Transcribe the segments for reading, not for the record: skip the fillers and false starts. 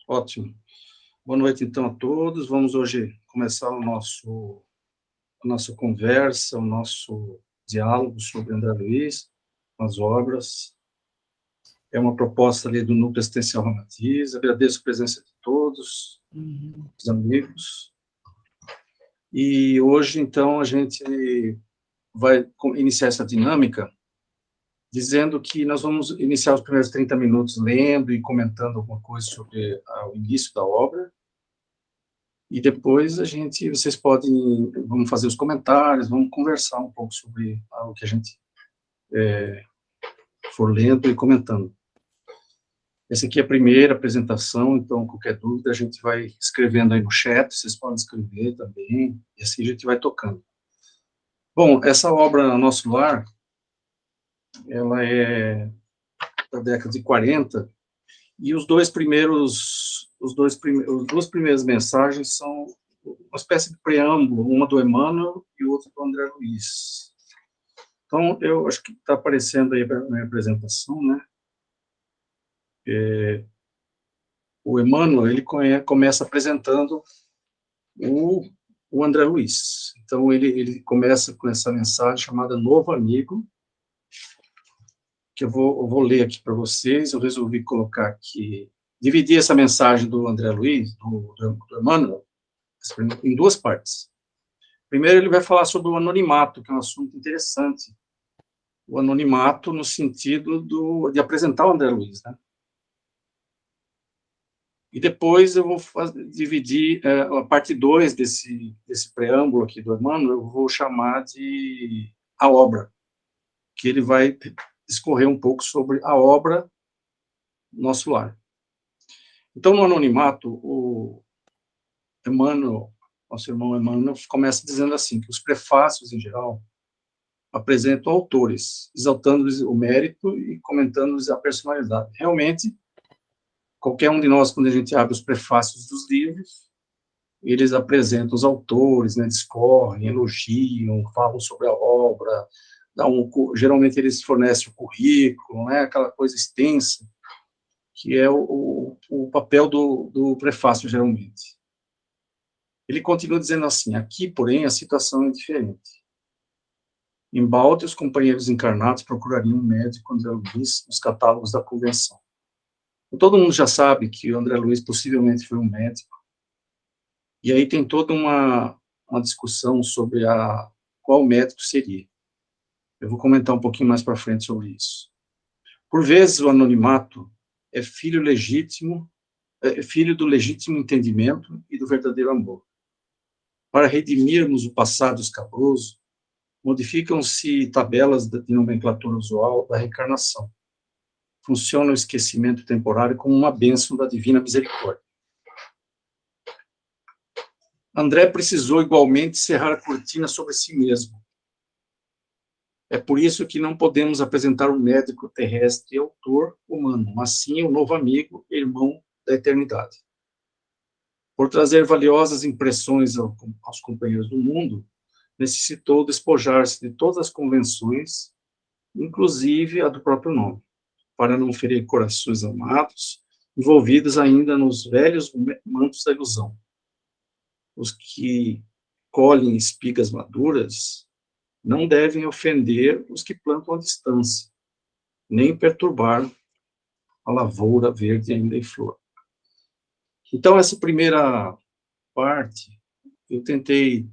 Ótimo. Boa noite, então, a todos. Vamos hoje começar a nossa conversa, o nosso diálogo sobre André Luiz, as obras. É uma proposta ali do Núcleo Assistencial Ramatiz. Agradeço a presença de todos, os amigos. E hoje, então, a gente vai iniciar essa dinâmica dizendo que nós vamos iniciar os primeiros 30 minutos lendo e comentando alguma coisa sobre o início da obra. E depois vocês podem, vamos fazer os comentários, vamos conversar um pouco sobre o que a gente for lendo e comentando. Essa aqui é a primeira apresentação, então qualquer dúvida a gente vai escrevendo aí no chat, vocês podem escrever também, e assim a gente vai tocando. Bom, essa obra Nosso Lar, ela é da década de 40, e as duas primeiras mensagens são uma espécie de preâmbulo, uma do Emmanuel e outra do André Luiz. Então, eu acho que está aparecendo aí a minha apresentação, né? O Emmanuel, ele começa apresentando o André Luiz. Então, ele começa com essa mensagem chamada Novo Amigo, que eu vou ler aqui para vocês. Eu resolvi colocar aqui, dividir essa mensagem do André Luiz, do Emmanuel, em duas partes. Primeiro, ele vai falar sobre o anonimato, que é um assunto interessante. O anonimato no sentido de apresentar o André Luiz, né? E depois eu vou dividir a parte 2 desse preâmbulo aqui do Emmanuel, eu vou chamar de a obra, que ele vai discorrer um pouco sobre a obra Nosso Lar. Então, no anonimato, o Emmanuel, nosso irmão Emmanuel, começa dizendo assim, que os prefácios, em geral, apresentam autores, exaltando-lhes o mérito e comentando-lhes a personalidade. Realmente, qualquer um de nós, quando a gente abre os prefácios dos livros, eles apresentam os autores, né, discorrem, elogiam, falam sobre a obra, geralmente eles fornecem o currículo, né, aquela coisa extensa, que é o papel do prefácio, geralmente. Ele continua dizendo assim, aqui, porém, a situação é diferente. Embalde, os companheiros encarnados procurariam um médico André Luiz nos catálogos da convenção. Todo mundo já sabe que o André Luiz possivelmente foi um médico, e aí tem toda uma discussão sobre qual médico seria. Eu vou comentar um pouquinho mais para frente sobre isso. Por vezes, o anonimato é filho do legítimo entendimento e do verdadeiro amor. Para redimirmos o passado escabroso, modificam-se tabelas de nomenclatura usual da reencarnação. Funciona o esquecimento temporário como uma bênção da divina misericórdia. André precisou igualmente cerrar a cortina sobre si mesmo. É por isso que não podemos apresentar o médico terrestre e autor humano, mas sim o novo amigo e irmão da eternidade. Por trazer valiosas impressões aos companheiros do mundo, necessitou despojar-se de todas as convenções, inclusive a do próprio nome, para não ferir corações amados, envolvidos ainda nos velhos mantos da ilusão. Os que colhem espigas maduras não devem ofender os que plantam à distância, nem perturbar a lavoura verde ainda em flor. Então, essa primeira parte, eu tentei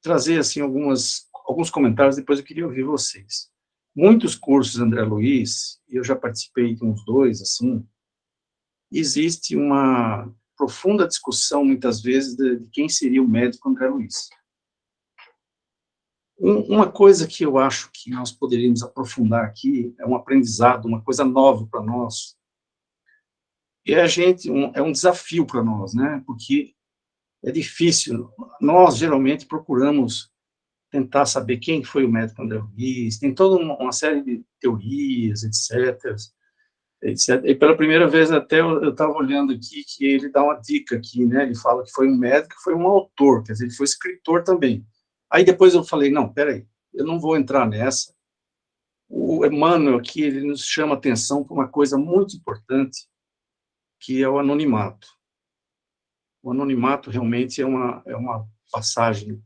trazer assim alguns comentários, depois eu queria ouvir vocês. Muitos cursos André Luiz, eu já participei de uns 2, assim, existe uma profunda discussão, muitas vezes, de quem seria o médico André Luiz. Uma coisa que eu acho que nós poderíamos aprofundar aqui, é um aprendizado, uma coisa nova para nós, e é um desafio para nós, né? Porque é difícil. Nós, geralmente, procuramos tentar saber quem foi o médico André Luiz, tem toda uma série de teorias, etc. E pela primeira vez, até eu estava olhando aqui, que ele dá uma dica aqui, né? Ele fala que foi um médico, foi um autor, quer dizer, ele foi escritor também. Aí depois eu falei, não, peraí, eu não vou entrar nessa. O Emmanuel aqui, ele nos chama atenção para uma coisa muito importante, que é o anonimato. O anonimato realmente é uma passagem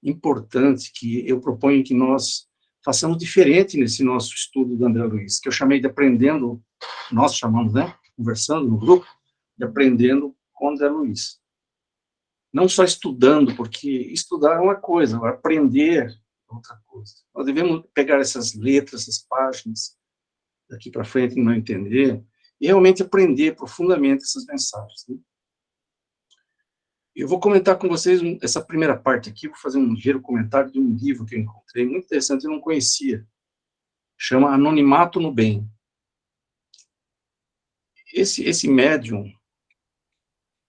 importante que eu proponho que nós façamos diferente nesse nosso estudo do André Luiz, que eu chamei de aprendendo, nós chamamos, né, conversando no grupo, de aprendendo com André Luiz. Não só estudando, porque estudar é uma coisa, aprender é outra coisa. Nós devemos pegar essas letras, essas páginas, daqui para frente, não entender, e realmente aprender profundamente essas mensagens. Né? Eu vou comentar com vocês essa primeira parte aqui, vou fazer um ligeiro comentário de um livro que eu encontrei, muito interessante, eu não conhecia, chama Anonimato no Bem. Esse médium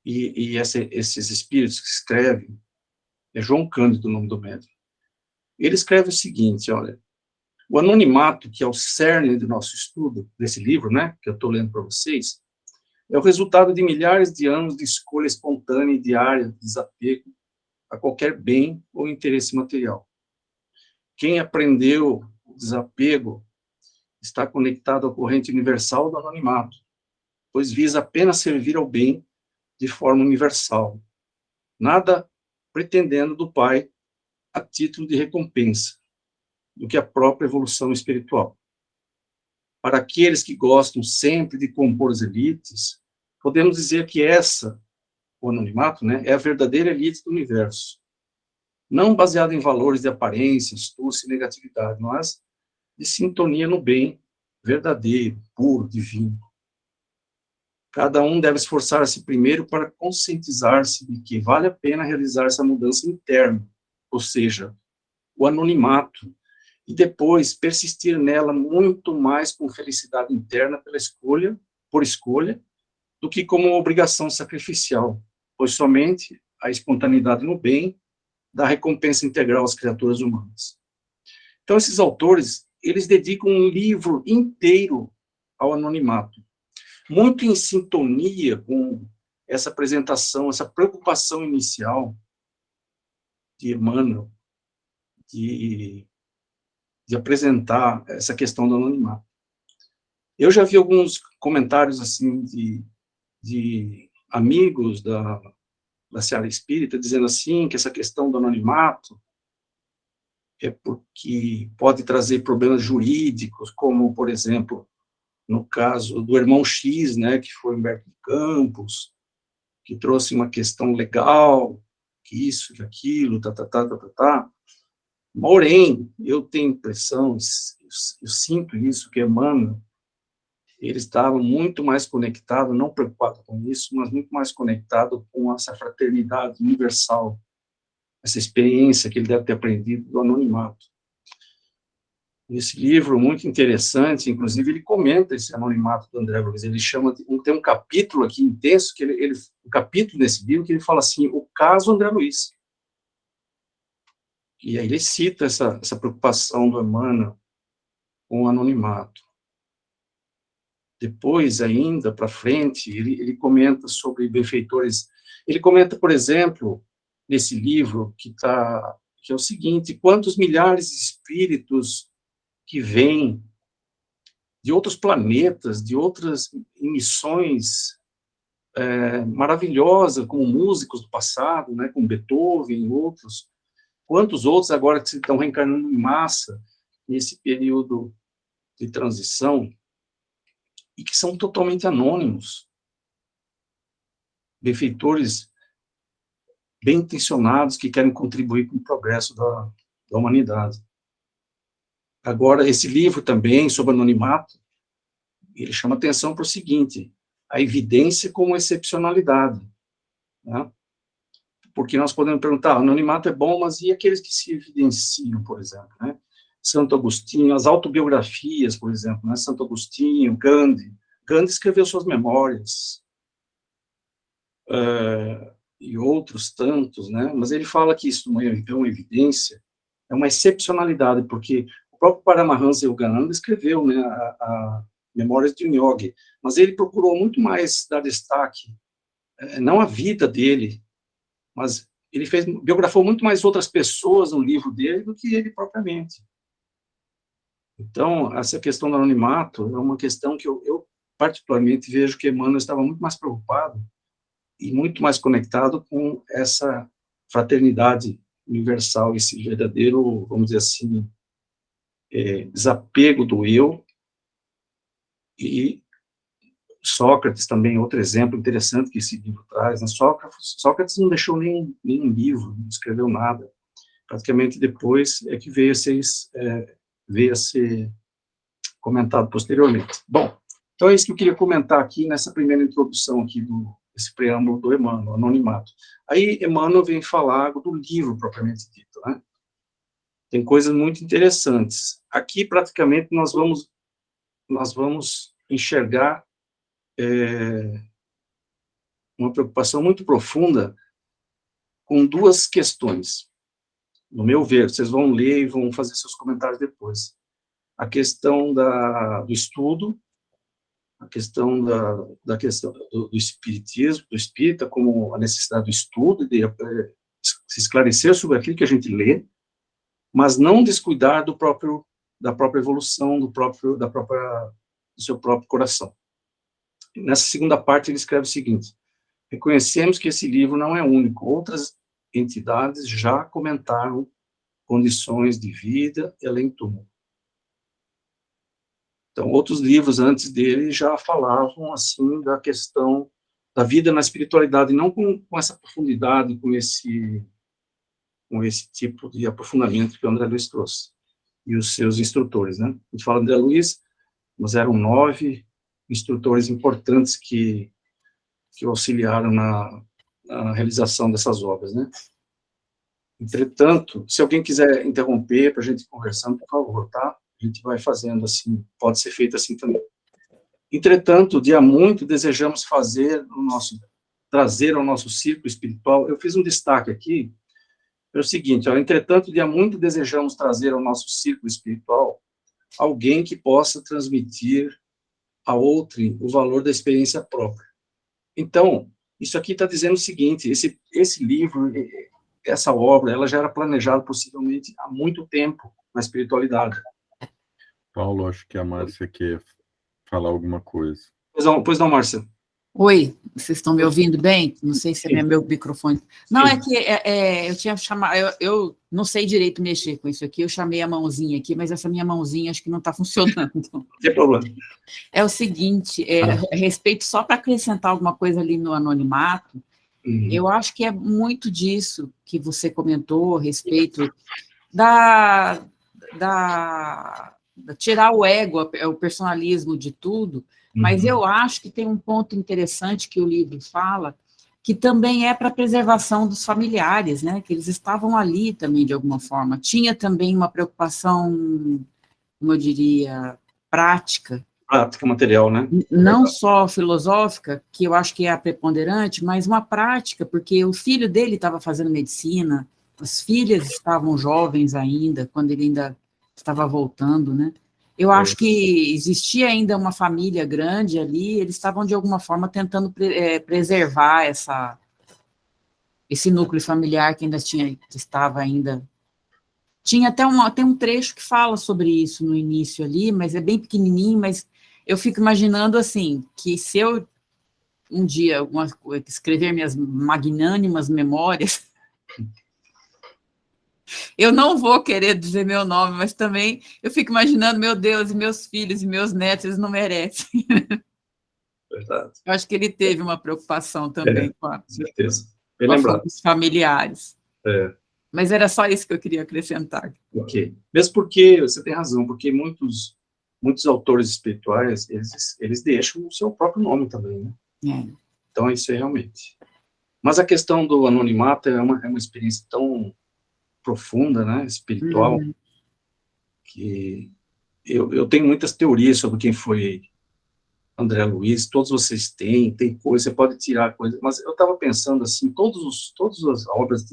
e esses espíritos que escrevem, é João Cândido o nome do médium, ele escreve o seguinte, olha, o anonimato, que é o cerne do nosso estudo, desse livro, né, que eu estou lendo para vocês, é o resultado de milhares de anos de escolha espontânea e diária de desapego a qualquer bem ou interesse material. Quem aprendeu o desapego está conectado à corrente universal do anonimato, pois visa apenas servir ao bem de forma universal, nada pretendendo do Pai a título de recompensa, do que a própria evolução espiritual. Para aqueles que gostam sempre de compor as elites, podemos dizer que o anonimato, né, é a verdadeira elite do universo, não baseada em valores de aparência, astúcia e negatividade, mas de sintonia no bem verdadeiro, puro, divino. Cada um deve esforçar-se primeiro para conscientizar-se de que vale a pena realizar essa mudança interna, ou seja, o anonimato, e depois persistir nela muito mais com felicidade interna por escolha, do que como obrigação sacrificial, pois somente a espontaneidade no bem dá recompensa integral às criaturas humanas. Então, esses autores, eles dedicam um livro inteiro ao anonimato, muito em sintonia com essa apresentação, essa preocupação inicial de Emmanuel, de apresentar essa questão do anonimato. Eu já vi alguns comentários, assim, de amigos da Seara Espírita, dizendo assim, que essa questão do anonimato é porque pode trazer problemas jurídicos, como, por exemplo, no caso do irmão X, né, que foi Humberto de Campos, que trouxe uma questão legal, que isso, que aquilo, tá. Porém, eu tenho impressão, eu sinto isso, que Emmanuel, ele estava muito mais conectado, não preocupado com isso, mas muito mais conectado com essa fraternidade universal, essa experiência que ele deve ter aprendido do anonimato. Esse livro, muito interessante, inclusive ele comenta esse anonimato do André Luiz, ele chama, tem um capítulo aqui intenso, que um capítulo nesse livro, que ele fala assim, o caso André Luiz. E aí ele cita essa preocupação do Emmanuel com o anonimato. Depois, ainda para frente, ele comenta sobre benfeitores. Ele comenta, por exemplo, nesse livro, que é o seguinte, quantos milhares de espíritos que vêm de outros planetas, de outras missões maravilhosas, como músicos do passado, né, como Beethoven e outros, quantos outros agora que se estão reencarnando em massa nesse período de transição, e que são totalmente anônimos, benfeitores bem intencionados que querem contribuir com o progresso da humanidade. Agora, esse livro também, sobre anonimato, ele chama atenção para o seguinte, a evidência como excepcionalidade, né? Porque nós podemos perguntar, anonimato é bom, mas e aqueles que se evidenciam, por exemplo, né? Santo Agostinho, as autobiografias, por exemplo, né? Santo Agostinho, Gandhi escreveu suas memórias, e outros tantos, né? Mas ele fala que isso não é uma evidência, é uma excepcionalidade, porque o próprio Paramahansa Yogananda escreveu, né, a Memórias de um Yogi, mas ele procurou muito mais dar destaque, não a vida dele, mas ele biografou muito mais outras pessoas no livro dele do que ele propriamente. Então, essa questão do anonimato é uma questão que eu particularmente, vejo que Emmanuel estava muito mais preocupado e muito mais conectado com essa fraternidade universal, esse verdadeiro, vamos dizer assim, desapego do eu. E Sócrates também, outro exemplo interessante que esse livro traz, né? Sócrates não deixou nenhum livro, não escreveu nada. Praticamente depois é que veio a ser comentado posteriormente. Bom, então é isso que eu queria comentar aqui nessa primeira introdução aqui desse preâmbulo do Emmanuel, Anonimato. Aí Emmanuel vem falar do livro propriamente dito, né? Tem coisas muito interessantes. Aqui praticamente nós vamos enxergar uma preocupação muito profunda com duas questões. No meu ver, vocês vão ler e vão fazer seus comentários depois. A questão do estudo, a questão da questão do espiritismo, do espírita, como a necessidade do estudo, de se esclarecer sobre aquilo que a gente lê, mas não descuidar da própria evolução, do seu próprio coração. Nessa segunda parte, ele escreve o seguinte: reconhecemos que esse livro não é único. Outras entidades já comentaram condições de vida e além-túmulo. Então, outros livros antes dele já falavam, assim, da questão da vida na espiritualidade, não com essa profundidade, com esse tipo de aprofundamento que o André Luiz trouxe, e os seus instrutores, né? A gente fala André Luiz, mas eram 9 instrutores importantes que auxiliaram na realização dessas obras, né? Entretanto, se alguém quiser interromper para a gente conversando, por favor, tá? A gente vai fazendo assim, pode ser feito assim também. Entretanto, de há muito desejamos trazer ao nosso círculo espiritual, eu fiz um destaque aqui, é o seguinte, entretanto, de há muito desejamos trazer ao nosso círculo espiritual alguém que possa transmitir a outrem o valor da experiência própria. Então, isso aqui está dizendo o seguinte, esse livro, essa obra, ela já era planejada possivelmente há muito tempo na espiritualidade. Paulo, acho que a Márcia quer falar alguma coisa. Pois não, Márcia. Oi, vocês estão me ouvindo bem? Não sei se é meu microfone. Não, é que eu tinha chamado, eu não sei direito mexer com isso aqui, eu chamei a mãozinha aqui, mas essa minha mãozinha acho que não está funcionando. Não tem problema. É o seguinte, a respeito, só para acrescentar alguma coisa ali no anonimato, eu acho que é muito disso que você comentou a respeito tirar o ego, o personalismo de tudo, mas eu acho que tem um ponto interessante que o livro fala, que também é para a preservação dos familiares, né? Que eles estavam ali também, de alguma forma. Tinha também uma preocupação, como eu diria, prática. Prática, material, né? Não só filosófica, que eu acho que é a preponderante, mas uma prática, porque o filho dele estava fazendo medicina, as filhas estavam jovens ainda, quando ele ainda estava voltando, né? Eu acho que existia ainda uma família grande ali, eles estavam, de alguma forma, tentando preservar esse núcleo familiar que ainda estava ainda... Tinha até tem um trecho que fala sobre isso no início ali, mas é bem pequenininho, mas eu fico imaginando, assim, que se eu, um dia, escrever minhas magnânimas memórias... Eu não vou querer dizer meu nome, mas também eu fico imaginando, meu Deus, e meus filhos e meus netos, eles não merecem. Verdade. Eu acho que ele teve uma preocupação também com certeza. Bem lembrado. Os familiares. Mas era só isso que eu queria acrescentar. Ok. Mesmo porque, você tem razão, porque muitos autores espirituais, eles deixam o seu próprio nome também, né? Então, isso é realmente. Mas a questão do anonimato é uma experiência tão profunda, né, espiritual, que eu tenho muitas teorias sobre quem foi André Luiz, todos vocês têm coisa, você pode tirar coisa, mas eu estava pensando assim, todas as obras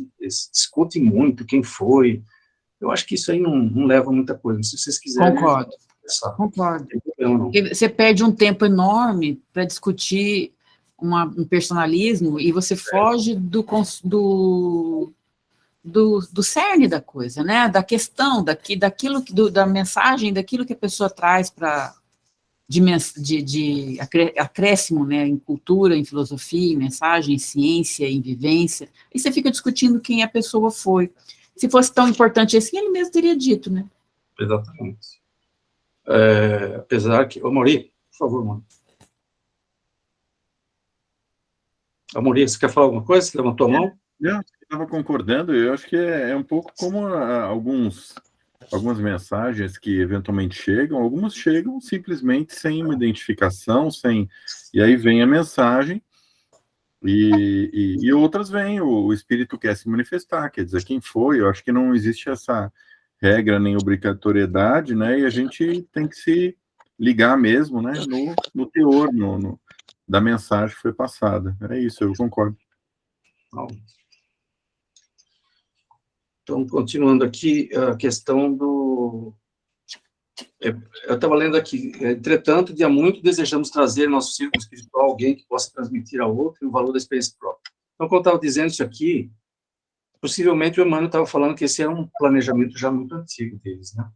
discutem muito quem foi, eu acho que isso aí não leva muita coisa, se vocês quiserem... Concordo. Você perde um tempo enorme para discutir um personalismo e você foge do cerne da coisa, né? Da questão, da mensagem, daquilo que a pessoa traz acréscimo, né, em cultura, em filosofia, em mensagem, em ciência, em vivência, e você fica discutindo quem a pessoa foi. Se fosse tão importante assim, ele mesmo teria dito, né? Exatamente. Apesar que... Ô, Mauri, por favor, mano. Mauri, você quer falar alguma coisa? Você levantou a mão? Eu estava concordando, eu acho que é um pouco como algumas mensagens que eventualmente chegam, algumas chegam simplesmente sem uma identificação, e aí vem a mensagem, e outras vêm, o espírito quer se manifestar, quer dizer, quem foi, eu acho que não existe essa regra nem obrigatoriedade, né, e a gente tem que se ligar mesmo, né, no teor, da mensagem que foi passada. É isso, eu concordo. Então, continuando aqui, a questão do... Eu estava lendo aqui, entretanto, de há muito desejamos trazer nosso círculo espiritual alguém que possa transmitir a outro o valor da experiência própria. Então, quando eu estava dizendo isso aqui, possivelmente o Emmanuel estava falando que esse era um planejamento já muito antigo deles, né?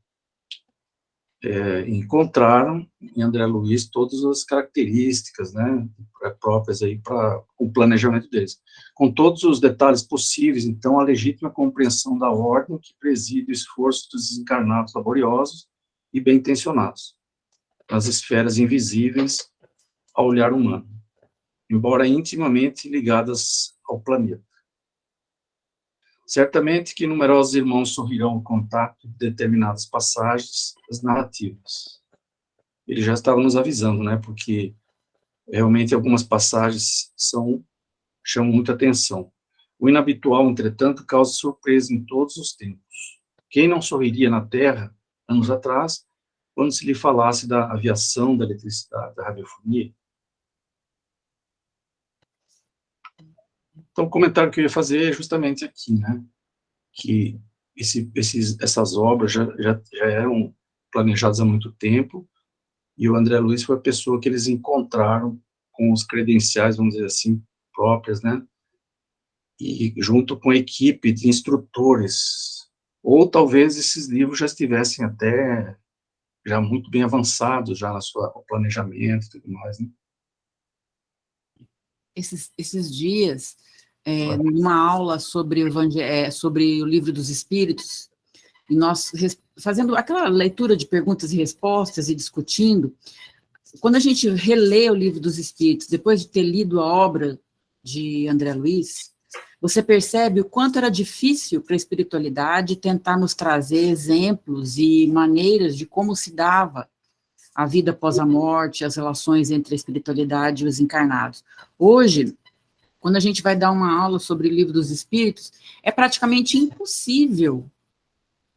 Encontraram em André Luiz todas as características, né, próprias aí para o planejamento deles, com todos os detalhes possíveis. Então, a legítima compreensão da ordem que preside o esforço dos desencarnados laboriosos e bem-intencionados, nas esferas invisíveis ao olhar humano, embora intimamente ligadas ao planeta. Certamente que numerosos irmãos sorrirão ao contato de determinadas passagens das narrativas. Ele já estava nos avisando, né, porque realmente algumas passagens chamam muita atenção. O inabitual, entretanto, causa surpresa em todos os tempos. Quem não sorriria na Terra, anos atrás, quando se lhe falasse da aviação, da eletricidade, da radiofonia? Então, o comentário que eu ia fazer é justamente aqui, né, que essas obras já eram planejadas há muito tempo, e o André Luiz foi a pessoa que eles encontraram com os credenciais, vamos dizer assim, próprias, né, e junto com a equipe de instrutores, ou talvez esses livros já estivessem até já muito bem avançados, já no planejamento e tudo mais, né. Esses dias, numa aula sobre o Livro dos Espíritos, e nós fazendo aquela leitura de perguntas e respostas e discutindo, quando a gente relê o Livro dos Espíritos, depois de ter lido a obra de André Luiz, você percebe o quanto era difícil para a espiritualidade tentar nos trazer exemplos e maneiras de como se dava a vida após a morte, as relações entre a espiritualidade e os encarnados. Hoje, quando a gente vai dar uma aula sobre o Livro dos Espíritos, é praticamente impossível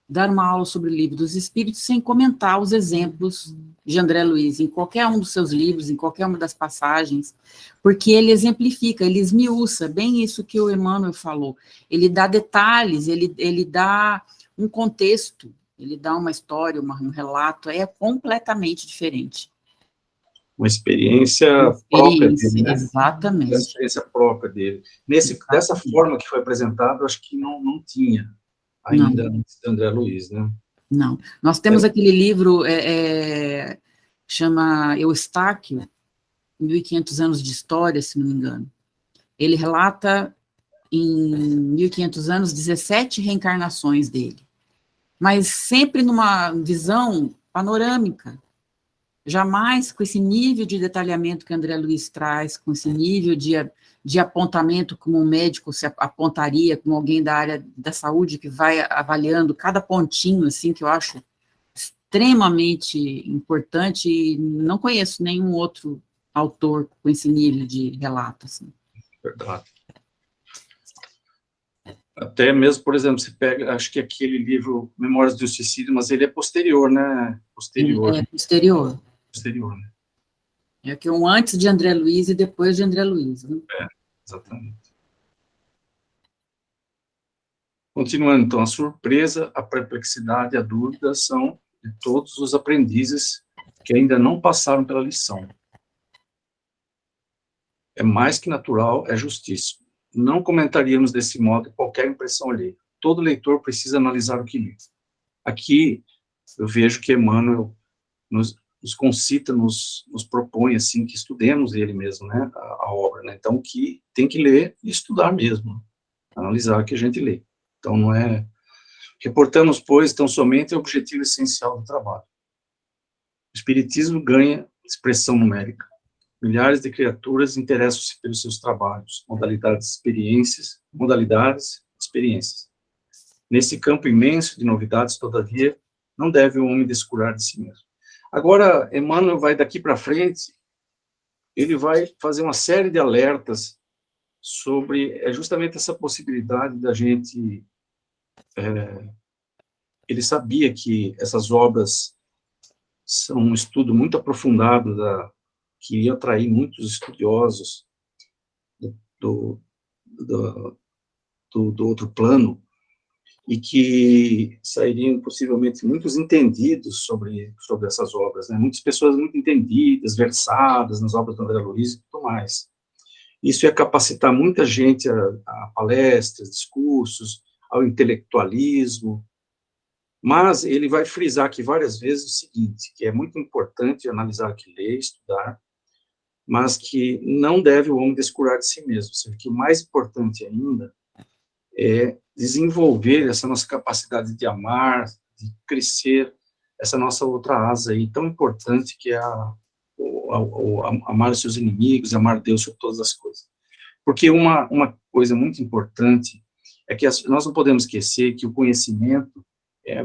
dar uma aula sobre o Livro dos Espíritos sem comentar os exemplos de André Luiz, em qualquer um dos seus livros, em qualquer uma das passagens, porque ele exemplifica, ele esmiuça, bem isso que o Emmanuel falou, ele dá detalhes, ele dá um contexto, ele dá uma história, um relato, é completamente diferente. Uma experiência própria dele, né? Exatamente. Uma experiência própria dele. Dessa forma que foi apresentado, acho que não tinha ainda antes de André Luiz, né? Não. Nós temos aquele livro, chama Eustáquio, 1500 anos de história, se não me engano. Ele relata em 1500 anos 17 reencarnações dele, mas sempre numa visão panorâmica, jamais com esse nível de detalhamento que André Luiz traz, com esse nível de apontamento como um médico se apontaria, como alguém da área da saúde que vai avaliando cada pontinho, assim, que eu acho extremamente importante, e não conheço nenhum outro autor com esse nível de relato, assim. Verdade. Até mesmo, por exemplo, você pega, acho que aquele livro Memórias do Suicídio, mas ele é posterior, né? Posterior. É posterior. Posterior, né? É que um antes de André Luiz e depois de André Luiz. Né? Exatamente. Continuando, então, a surpresa, a perplexidade e a dúvida são de todos os aprendizes que ainda não passaram pela lição. É mais que natural, é justíssimo. Não comentaríamos desse modo qualquer impressão alheia. Todo leitor precisa analisar o que lê. Aqui, eu vejo que Emmanuel nos concita, nos propõe, assim, que estudemos ele mesmo, né, a obra, né, então que tem que ler e estudar mesmo, analisar o que a gente lê. Então não é, reportamos, pois, tão somente o objetivo essencial do trabalho. O espiritismo ganha expressão numérica. Milhares de criaturas interessam-se pelos seus trabalhos, modalidades, experiências. Nesse campo imenso de novidades, todavia, não deve o homem descurar de si mesmo. Agora, Emmanuel vai daqui para frente, ele vai fazer uma série de alertas sobre justamente essa possibilidade da gente... ele sabia que essas obras são um estudo muito aprofundado que ia atrair muitos estudiosos do outro plano, e que sairiam possivelmente muitos entendidos sobre essas obras, né? Muitas pessoas muito entendidas, versadas nas obras do André Luiz e tudo mais. Isso ia capacitar muita gente a palestras, discursos, ao intelectualismo, mas ele vai frisar aqui várias vezes o seguinte, que é muito importante analisar o que lê, estudar, mas que não deve o homem descurar de si mesmo, ou seja, que o mais importante ainda é desenvolver essa nossa capacidade de amar, de crescer, essa nossa outra asa aí, tão importante que é amar os seus inimigos, amar Deus sobre todas as coisas. Porque uma coisa muito importante é que nós não podemos esquecer que o conhecimento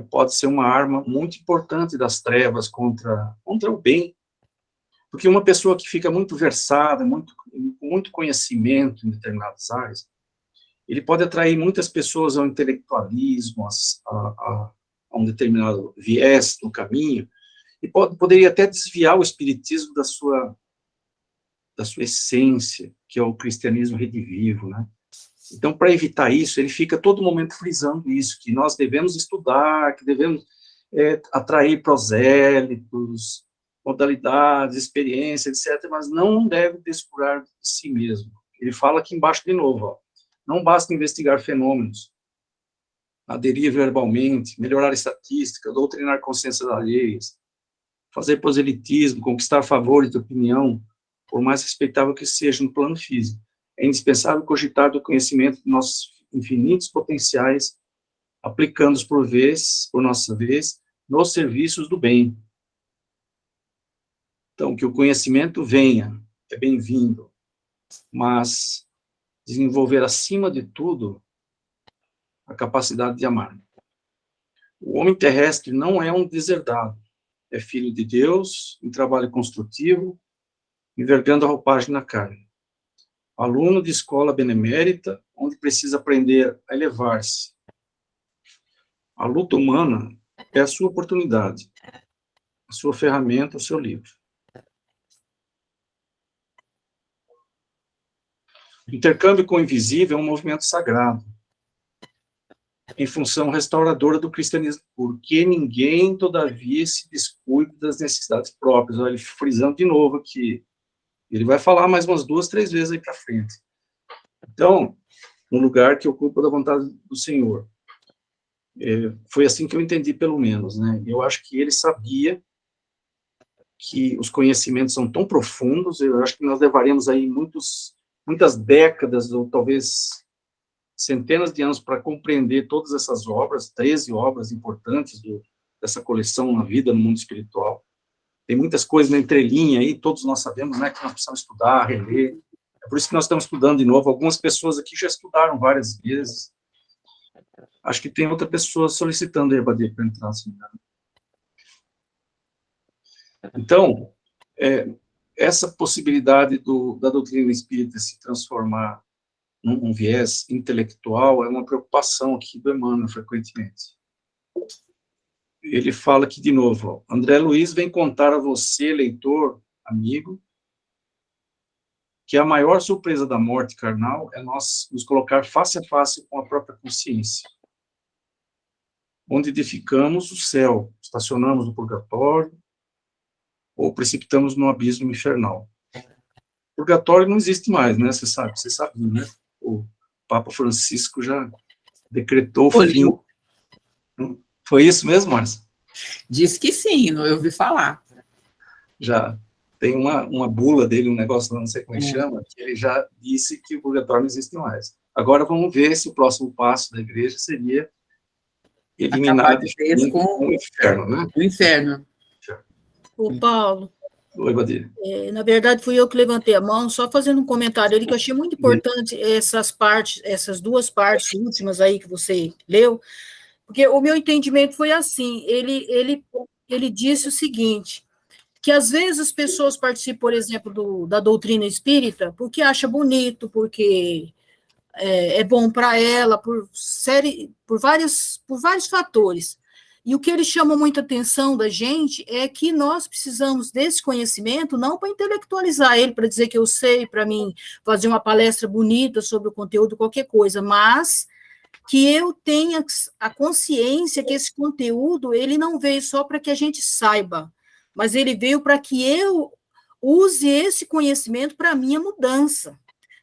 pode ser uma arma muito importante das trevas contra o bem. Porque uma pessoa que fica muito versada, com muito conhecimento em determinadas áreas, ele pode atrair muitas pessoas ao intelectualismo, a um determinado viés do caminho, e poderia até desviar o espiritismo da sua essência, que é o cristianismo redivivo, né? Então, para evitar isso, ele fica todo momento frisando isso, que nós devemos estudar, que devemos atrair prosélitos, modalidades, experiências, etc., mas não deve descurar de si mesmo. Ele fala aqui embaixo de novo, ó, não basta investigar fenômenos, aderir verbalmente, melhorar a estatística, doutrinar consciências alheias, fazer proselitismo, conquistar favores de opinião, por mais respeitável que seja no plano físico. É indispensável cogitar do conhecimento de nossos infinitos potenciais, aplicando-os por nossa vez, nos serviços do bem. Então, que o conhecimento venha, é bem-vindo, mas desenvolver, acima de tudo, a capacidade de amar. O homem terrestre não é um deserdado, é filho de Deus, em trabalho construtivo, envergando a roupagem na carne. Aluno de escola benemérita, onde precisa aprender a elevar-se. A luta humana é a sua oportunidade, a sua ferramenta, o seu livro. O intercâmbio com o invisível é um movimento sagrado, em função restauradora do cristianismo, porque ninguém, todavia, se descuide das necessidades próprias. Olha, ele frisando de novo aqui. Ele vai falar mais umas 2, 3 vezes aí para frente. Então, no lugar que ocupa da vontade do Senhor. Foi assim que eu entendi, pelo menos, né? Eu acho que ele sabia que os conhecimentos são tão profundos, eu acho que nós levaríamos aí muitas décadas, ou talvez centenas de anos, para compreender todas essas obras, 13 obras importantes dessa coleção na vida, no mundo espiritual. Tem muitas coisas na entrelinha aí, todos nós sabemos, né, que nós precisamos estudar, reler. É por isso que nós estamos estudando de novo. Algumas pessoas aqui já estudaram várias vezes. Acho que tem outra pessoa solicitando aí, Badia, para entrar. Assim, né? Então, essa possibilidade da doutrina espírita se transformar num viés intelectual é uma preocupação aqui do Emmanuel, frequentemente. Ele fala aqui de novo, ó, André Luiz vem contar a você, leitor, amigo, que a maior surpresa da morte carnal é nós nos colocar face a face com a própria consciência, onde edificamos o céu, estacionamos no purgatório, ou precipitamos no abismo infernal. Purgatório não existe mais, né? Você sabe, né? O Papa Francisco já decretou o fim. Foi isso mesmo, Márcia? Diz que sim, não ouvi falar. Já tem uma bula dele, um negócio, não sei como ele chama, que ele já disse que o purgatório não existe mais. Agora vamos ver se o próximo passo da igreja seria eliminar com o inferno, né? O inferno. Ô, Paulo, Oi, Badir. na verdade, fui eu que levantei a mão, só fazendo um comentário ali, que eu achei muito importante essas duas partes últimas aí que você leu, porque o meu entendimento foi assim, ele disse o seguinte, que às vezes as pessoas participam, por exemplo, da doutrina espírita, porque acha bonito, porque é bom para ela, por vários fatores. E o que ele chama muita atenção da gente é que nós precisamos desse conhecimento, não para intelectualizar ele, para dizer que eu sei, para mim fazer uma palestra bonita sobre o conteúdo, qualquer coisa, mas que eu tenha a consciência que esse conteúdo, ele não veio só para que a gente saiba, mas ele veio para que eu use esse conhecimento para a minha mudança.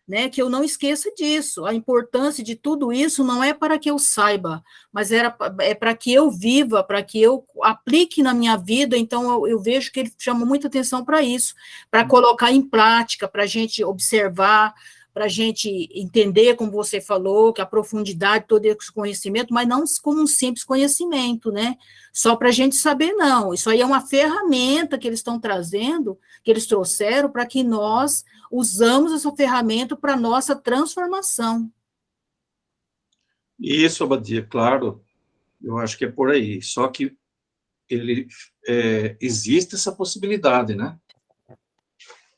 Né, que eu não esqueça disso. A importância de tudo isso não é para que eu saiba, mas é para que eu viva, para que eu aplique na minha vida. Então, eu vejo que ele chama muita atenção para isso, para colocar em prática, para a gente observar, para a gente entender, como você falou, que a profundidade, todo esse conhecimento, mas não como um simples conhecimento, né? Só para a gente saber, não. Isso aí é uma ferramenta que eles estão trazendo, que eles trouxeram, para que nós usamos essa ferramenta para a nossa transformação. Isso, Abadia, claro, eu acho que é por aí. Só que existe essa possibilidade, né?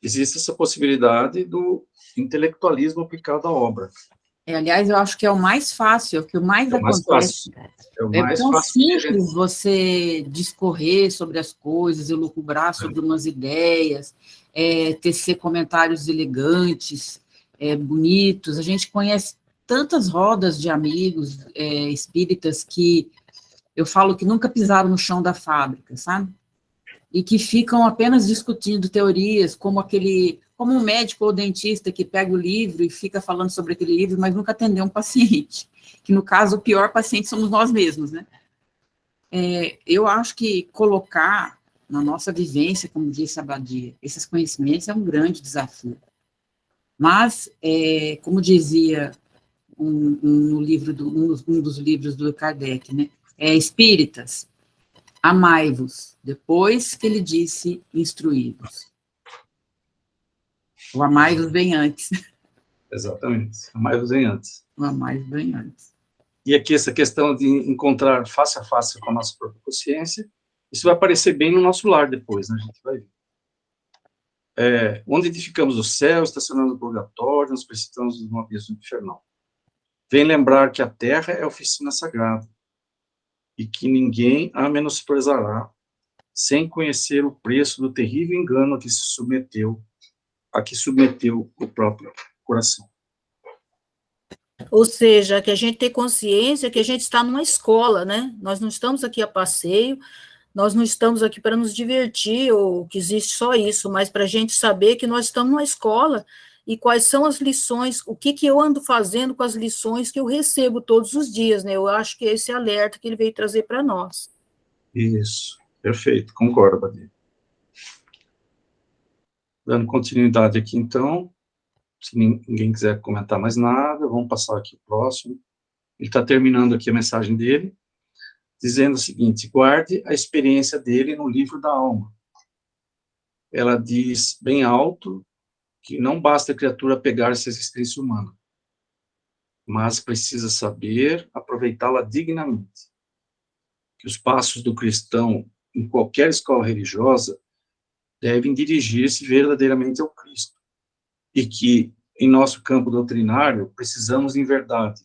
Existe essa possibilidade do intelectualismo aplicado à obra. Aliás, eu acho que é o mais fácil, o que mais acontece. É tão simples você discorrer sobre as coisas, elucubrar sobre umas ideias, tecer comentários elegantes, bonitos. A gente conhece tantas rodas de amigos espíritas que eu falo que nunca pisaram no chão da fábrica, sabe? E que ficam apenas discutindo teorias, como um médico ou dentista que pega o livro e fica falando sobre aquele livro, mas nunca atendeu um paciente, que no caso o pior paciente somos nós mesmos, né? Eu acho que colocar na nossa vivência, como disse a Badia, esses conhecimentos é um grande desafio. Mas, como dizia um dos livros do Kardec, né? Espíritas, amai-vos, depois que ele disse instruí-vos. O amai-vos vem antes. Exatamente, amai-vos vem antes. O amai-vos vem antes. E aqui essa questão de encontrar face a face com a nossa própria consciência, isso vai aparecer bem no nosso lar depois, né? A gente vai ver. Onde edificamos o céu, estacionamos o purgatório, nos precipitamos no abismo infernal. Vem lembrar que a terra é oficina sagrada e que ninguém a menosprezará sem conhecer o preço do terrível engano a que submeteu o próprio coração. Ou seja, que a gente tem consciência que a gente está numa escola, né? Nós não estamos aqui a passeio, nós não estamos aqui para nos divertir, ou que existe só isso, mas para a gente saber que nós estamos numa escola e quais são as lições, o que eu ando fazendo com as lições que eu recebo todos os dias, né? Eu acho que é esse alerta que ele veio trazer para nós. Isso, perfeito, concordo, Badir. Dando continuidade aqui, então, se ninguém quiser comentar mais nada, vamos passar aqui o próximo. Ele está terminando aqui a mensagem dele, dizendo o seguinte: guarde a experiência dele no livro da alma. Ela diz bem alto que não basta a criatura pegar-se à existência humana, mas precisa saber aproveitá-la dignamente. Que os passos do cristão em qualquer escola religiosa devem dirigir-se verdadeiramente ao Cristo, e que, em nosso campo doutrinário, precisamos em verdade.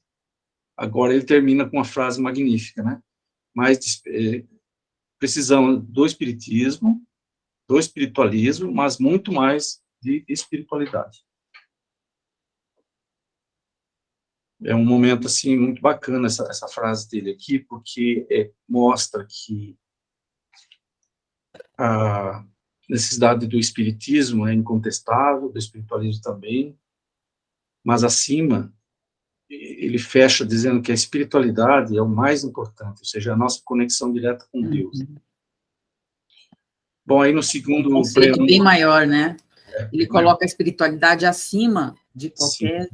Agora ele termina com uma frase magnífica, né? Mas precisamos do espiritismo, do espiritualismo, mas muito mais de espiritualidade. É um momento, assim, muito bacana essa frase dele aqui, porque mostra que a necessidade do espiritismo é incontestável, do espiritualismo também, mas acima, ele fecha dizendo que a espiritualidade é o mais importante, ou seja, a nossa conexão direta com Deus. Bom, aí no segundo conceito preâmbulo, bem maior, né? Ele coloca a espiritualidade acima de qualquer...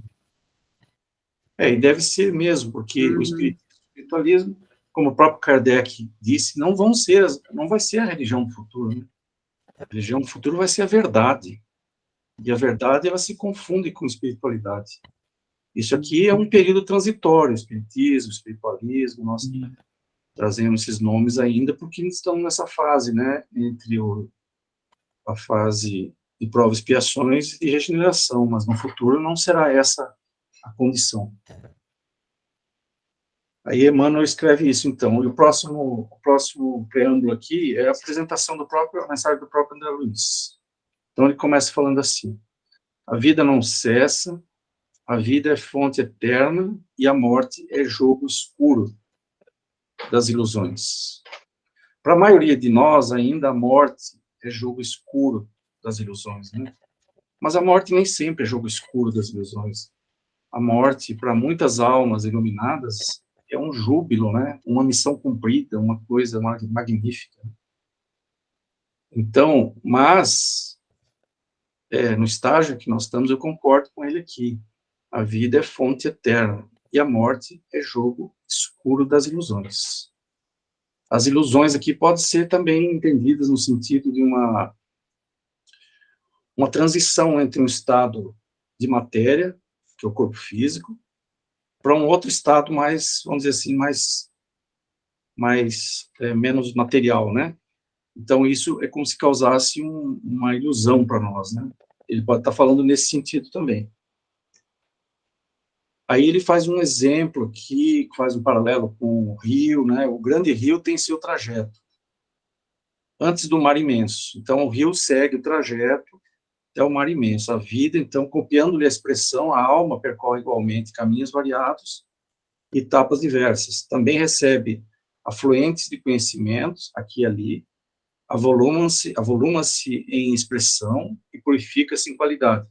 e deve ser mesmo, porque o Uhum. espiritualismo, como o próprio Kardec disse, não vai ser a religião do futuro, né? A religião do futuro vai ser a verdade, e a verdade, ela se confunde com espiritualidade. Isso aqui é um período transitório, espiritismo, espiritualismo, nós trazemos esses nomes ainda, porque estamos nessa fase, né, entre a fase de provas, expiações e regeneração, mas no futuro não será essa a condição. Aí Emmanuel escreve isso, então, e o próximo preâmbulo aqui é a apresentação a mensagem do próprio André Luiz. Então ele começa falando assim: a vida não cessa, a vida é fonte eterna e a morte é jogo escuro das ilusões. Para a maioria de nós, ainda a morte é jogo escuro das ilusões, né? Mas a morte nem sempre é jogo escuro das ilusões. A morte, para muitas almas iluminadas, é um júbilo, né? Uma missão cumprida, uma coisa magnífica. Então, mas, no estágio que nós estamos, eu concordo com ele aqui. A vida é fonte eterna e a morte é jogo escuro das ilusões. As ilusões aqui podem ser também entendidas no sentido de uma transição entre um estado de matéria, que é o corpo físico, para um outro estado mais, vamos dizer assim, menos material, né? Então, isso é como se causasse uma ilusão para nós, né? Ele pode estar falando nesse sentido também. Aí ele faz um exemplo aqui, faz um paralelo com o rio, né? O grande rio tem seu trajeto antes do mar imenso. Então, o rio segue o trajeto até o mar imenso. A vida, então, copiando-lhe a expressão, a alma percorre igualmente caminhos variados e etapas diversas. Também recebe afluentes de conhecimentos, aqui e ali, avoluma-se em expressão e purifica-se em qualidade,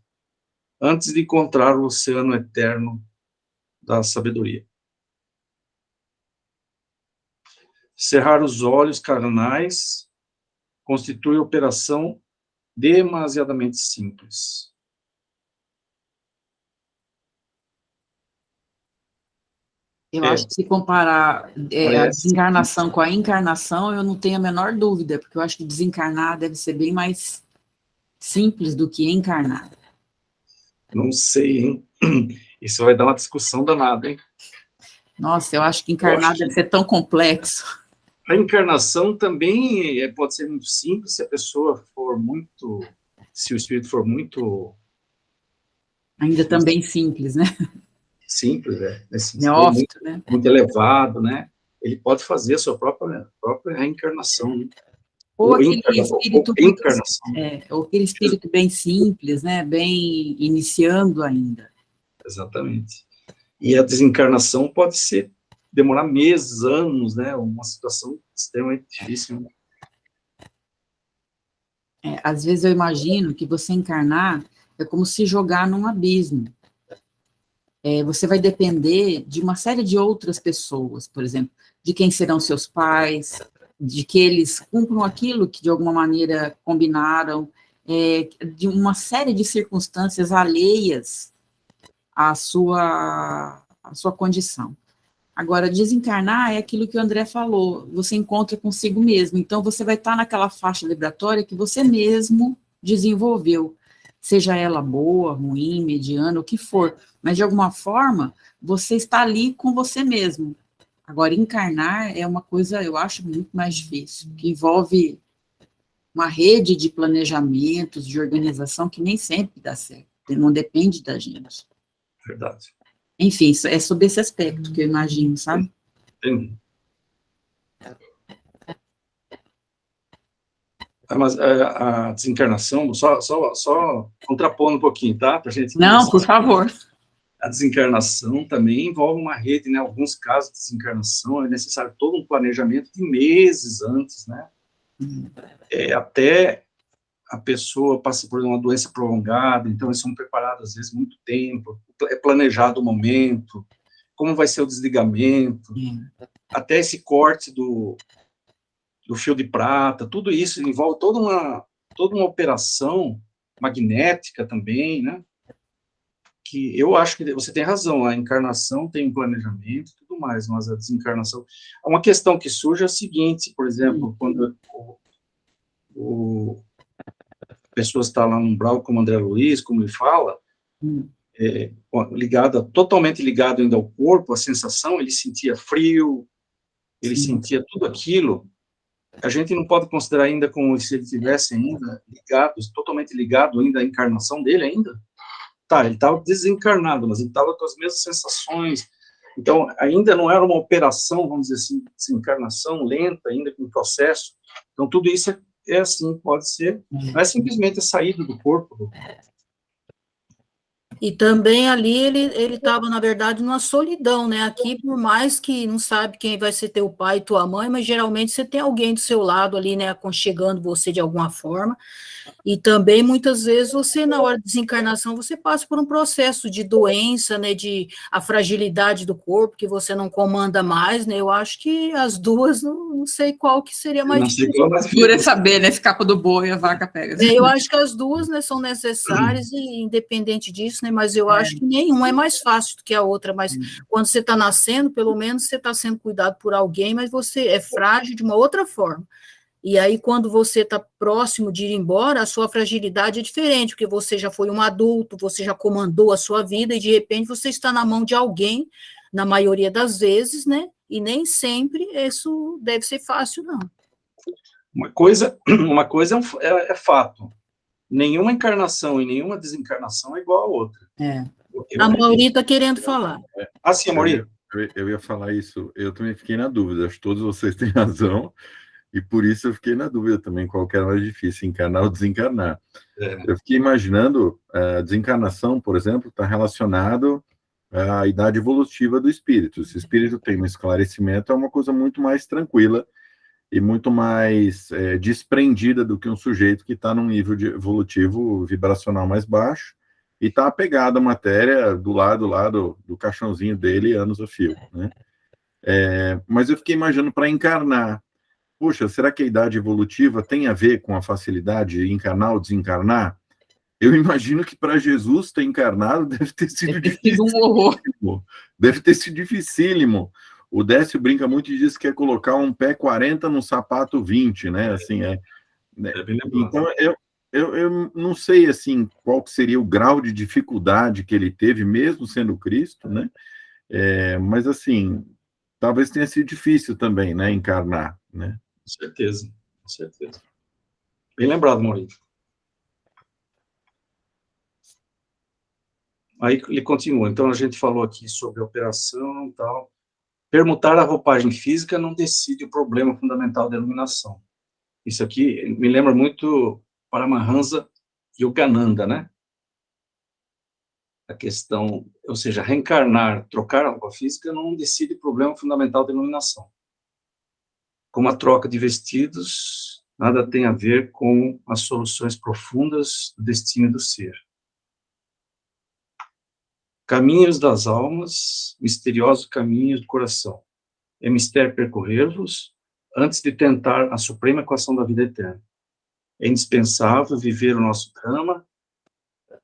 antes de encontrar o oceano eterno da sabedoria. Cerrar os olhos carnais constitui operação demasiadamente simples. Eu acho que se comparar a Parece desencarnação com a encarnação, eu não tenho a menor dúvida, porque eu acho que desencarnar deve ser bem mais simples do que encarnar. Não sei, hein? Isso vai dar uma discussão danada, hein? Nossa, eu acho que encarnar deve ser tão complexo. A encarnação também pode ser muito simples se a pessoa for muito, se o espírito for muito Ainda também simples, né? simples, assim, Neófito, né? muito elevado, né? Ele pode fazer a sua própria reencarnação, né? Ou aquele espírito encarnação. ou aquele espírito bem simples, né? Bem iniciando ainda. Exatamente. E a desencarnação pode demorar meses, anos, né? Uma situação extremamente difícil. Né? Às vezes eu imagino que você encarnar é como se jogar num abismo. Você vai depender de uma série de outras pessoas, por exemplo, de quem serão seus pais, de que eles cumpram aquilo que de alguma maneira combinaram, de uma série de circunstâncias alheias à sua condição. Agora, desencarnar é aquilo que o André falou, você encontra consigo mesmo, então você vai estar naquela faixa vibratória que você mesmo desenvolveu, seja ela boa, ruim, mediana, o que for, mas de alguma forma você está ali com você mesmo. Agora, encarnar é uma coisa, eu acho, muito mais difícil, que envolve uma rede de planejamentos, de organização que nem sempre dá certo, não depende da gente. Verdade. Enfim, é sobre esse aspecto que eu imagino, sabe? Entendi. Mas a desencarnação, só contrapondo um pouquinho, tá? Pra gente Não, por favor. A desencarnação também envolve uma rede, né? Alguns casos de desencarnação é necessário todo um planejamento de meses antes, né? Até a pessoa passa por uma doença prolongada, então eles são preparados, às vezes, muito tempo, é planejado o momento, como vai ser o desligamento, até esse corte do o fio de prata, tudo isso envolve toda uma operação magnética também, né? Que eu acho que você tem razão, a encarnação tem um planejamento e tudo mais, mas a desencarnação... Uma questão que surge é a seguinte, por exemplo, quando a pessoa está lá no umbral, como André Luiz, como ele fala, totalmente ligado ainda ao corpo, a sensação, ele sentia frio, ele sentia tudo aquilo, a gente não pode considerar ainda como se ele tivesse ainda totalmente ligado ainda à encarnação dele ainda. Tá, ele estava desencarnado, mas ele estava com as mesmas sensações. Então, ainda não era uma operação, vamos dizer assim, desencarnação lenta, ainda com processo. Então, tudo isso é assim, pode ser. Não é simplesmente a saída do corpo. E também ali ele estava, na verdade, numa solidão, né? Aqui, por mais que não sabe quem vai ser teu pai e tua mãe, mas geralmente você tem alguém do seu lado ali, né? Aconchegando você de alguma forma. E também, muitas vezes, você, na hora de desencarnação, você passa por um processo de doença, né? De a fragilidade do corpo, que você não comanda mais, né? Eu acho que as duas, não sei qual que seria mais difícil. Por é saber, né? Esse capo do boi, a vaca pega. Eu acho que as duas, né, são necessárias, e independente disso, né, mas eu acho que nenhuma é mais fácil do que a outra, mas quando você está nascendo, pelo menos você está sendo cuidado por alguém, mas você é frágil de uma outra forma. E aí, quando você está próximo de ir embora, a sua fragilidade é diferente, porque você já foi um adulto, você já comandou a sua vida, e de repente você está na mão de alguém, na maioria das vezes, né, e nem sempre isso deve ser fácil, não. Uma coisa é fato. Nenhuma encarnação e nenhuma desencarnação é igual a outra. A Mauri está querendo falar. Sim, Mauri. Eu ia falar isso. Eu também fiquei na dúvida. Acho que todos vocês têm razão. E por isso eu fiquei na dúvida também qual que era mais difícil, encarnar ou desencarnar. Eu fiquei imaginando, a desencarnação, por exemplo, está relacionado à idade evolutiva do espírito. Se o espírito tem um esclarecimento, é uma coisa muito mais tranquila e muito mais desprendida do que um sujeito que está num nível evolutivo vibracional mais baixo e está apegado à matéria do lado lá do caixãozinho dele anos a fio, né? Mas eu fiquei imaginando para encarnar. Puxa, será que a idade evolutiva tem a ver com a facilidade de encarnar ou desencarnar? Eu imagino que para Jesus ter encarnado deve ter sido difícil. Um horror. Deve ter sido dificílimo. O Décio brinca muito e diz que é colocar um pé 40 num sapato 20, né? Assim, então, eu não sei, assim, qual que seria o grau de dificuldade que ele teve, mesmo sendo Cristo, né? Mas, assim, talvez tenha sido difícil também, né? Encarnar, né? Com certeza, com certeza. Bem lembrado, Maurício. Aí ele continua. Então, a gente falou aqui sobre a operação e tal. Permutar a roupagem física não decide o problema fundamental da iluminação. Isso aqui me lembra muito Paramahansa Yogananda, né? A questão, ou seja, reencarnar, trocar a roupa física não decide o problema fundamental da iluminação. Como a troca de vestidos, nada tem a ver com as soluções profundas do destino do ser. Caminhos das almas, misteriosos caminhos do coração. É mistério percorrer-vos antes de tentar a suprema equação da vida eterna. É indispensável viver o nosso drama,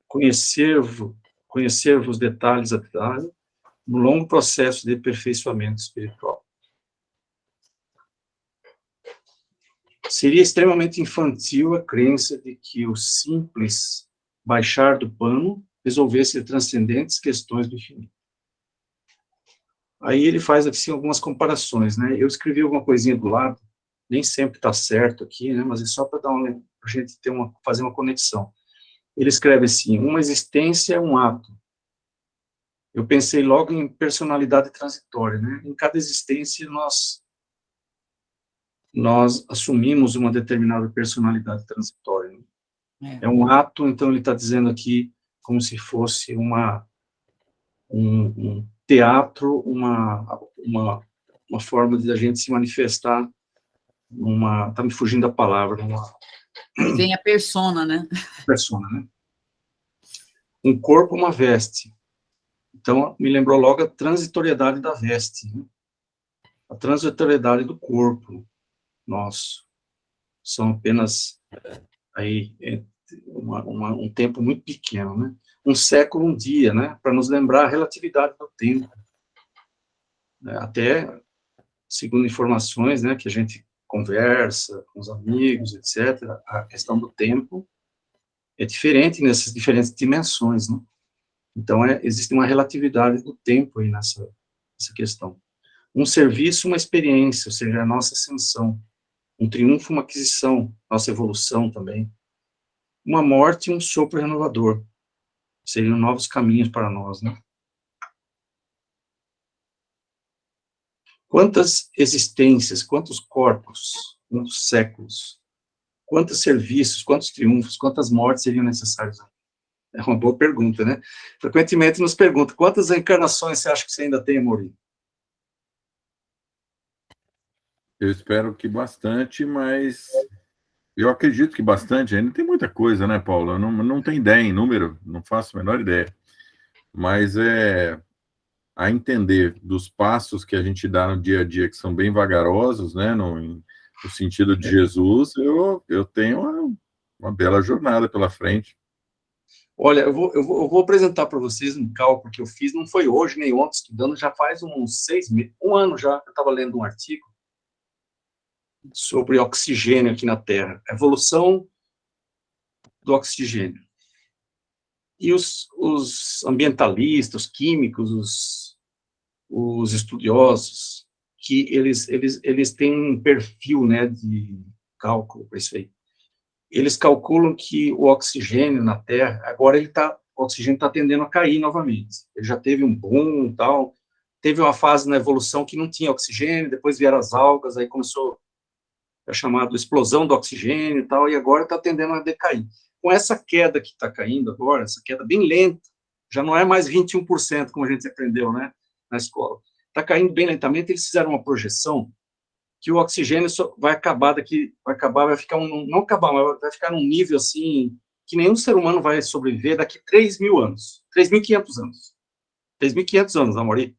conhecer-vos detalhes a detalhe, no longo processo de aperfeiçoamento espiritual. Seria extremamente infantil a crença de que o simples baixar do pano resolvesse transcendentes questões do infinito. Aí ele faz assim algumas comparações, né? Eu escrevi alguma coisinha do lado, nem sempre está certo aqui, né? Mas é só para dar a gente fazer uma conexão. Ele escreve assim: uma existência é um ato. Eu pensei logo em personalidade transitória, né? Em cada existência nós assumimos uma determinada personalidade transitória. Né? É um ato, então ele está dizendo aqui como se fosse um teatro, uma forma de a gente se manifestar, está me fugindo a palavra, Vem a persona, né? Persona, né? Um corpo, uma veste. Então, me lembrou logo a transitoriedade da veste, né? A transitoriedade do corpo. nosso. São apenas aí um tempo muito pequeno, né? Um século, um dia, né? Para nos lembrar a relatividade do tempo. Até, segundo informações, né, que a gente conversa com os amigos, etc., a questão do tempo é diferente nessas diferentes dimensões, né? Então, existe uma relatividade do tempo aí nessa questão. Um serviço, uma experiência, ou seja, a nossa ascensão. Um triunfo, uma aquisição, nossa evolução também. Uma morte, um sopro renovador. Seriam novos caminhos para nós, né? Quantas existências, quantos corpos, quantos séculos, quantos serviços, quantos triunfos, quantas mortes seriam necessários? É uma boa pergunta, né? Frequentemente nos perguntam, quantas reencarnações você acha que você ainda tem, Amorim? Eu espero que bastante, mas eu acredito que bastante. Ainda tem muita coisa, né, Paulo? Eu não tenho ideia em número, não faço a menor ideia. Mas a entender dos passos que a gente dá no dia a dia, que são bem vagarosos, né, no sentido de Jesus, eu tenho uma bela jornada pela frente. Olha, eu vou apresentar para vocês um cálculo que eu fiz, não foi hoje nem ontem, estudando, já faz uns 6 meses, um ano já, eu estava lendo um artigo sobre oxigênio aqui na Terra, a evolução do oxigênio. E os ambientalistas, os químicos, os estudiosos, que eles têm um perfil, né, de cálculo para isso aí. Eles calculam que o oxigênio na Terra, agora o oxigênio está tendendo a cair novamente. Ele já teve um boom e tal, teve uma fase na evolução que não tinha oxigênio, depois vieram as algas, aí começou a chamada explosão do oxigênio e tal, e agora está tendendo a decair. Com essa queda que está caindo agora, essa queda bem lenta, já não é mais 21%, como a gente aprendeu, né, na escola. Está caindo bem lentamente, eles fizeram uma projeção que o oxigênio vai acabar vai ficar não acabar, mas vai ficar num nível assim, que nenhum ser humano vai sobreviver daqui 3.000 anos, 3.500 anos. 3.500 anos, Amorim.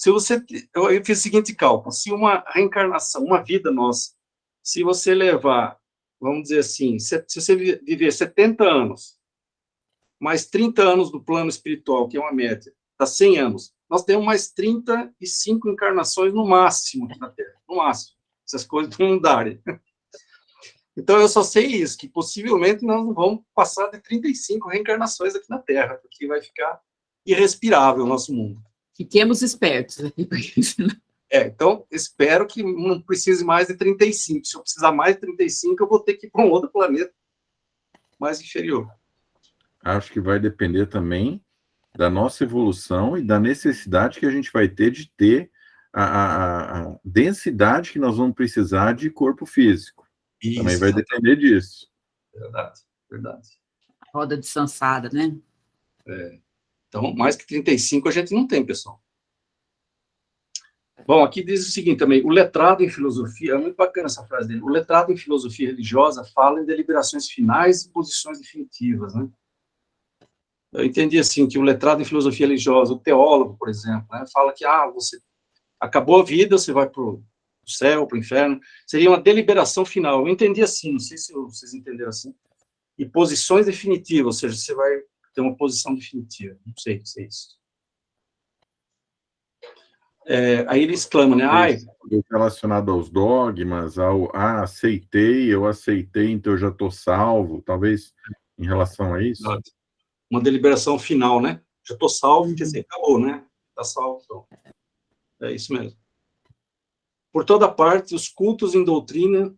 Eu fiz o seguinte cálculo, se uma reencarnação, uma vida nossa, se você levar, vamos dizer assim, se você viver 70 anos, mais 30 anos do plano espiritual, que é uma média, dá 100 anos, nós temos mais 35 encarnações no máximo aqui na Terra, no máximo, essas coisas não mudarem. Então, eu só sei isso, que possivelmente nós não vamos passar de 35 reencarnações aqui na Terra, porque vai ficar irrespirável o nosso mundo. Fiquemos espertos. Então, espero que não precise mais de 35. Se eu precisar mais de 35, eu vou ter que ir para um outro planeta mais inferior. Acho que vai depender também da nossa evolução e da necessidade que a gente vai ter de ter a densidade que nós vamos precisar de corpo físico. Isso, também vai depender disso. Verdade, verdade. Roda de Sansada, né? Então, mais que 35 a gente não tem, pessoal. Bom, aqui diz o seguinte também, o letrado em filosofia, é muito bacana essa frase dele, o letrado em filosofia religiosa fala em deliberações finais e posições definitivas, né? Eu entendi assim, que o letrado em filosofia religiosa, o teólogo, por exemplo, né, fala que, você acabou a vida, você vai para o céu, para o inferno, seria uma deliberação final. Eu entendi assim, não sei se vocês entenderam assim. E posições definitivas, ou seja, você vai ter uma posição definitiva, não sei se é isso. Aí ele exclama, né? Relacionado aos dogmas, eu aceitei, então eu já estou salvo, talvez em relação a isso. Uma deliberação final, né? Já estou salvo, quer dizer, acabou, né? Está salvo, então. É isso mesmo. Por toda parte, os cultos em doutrina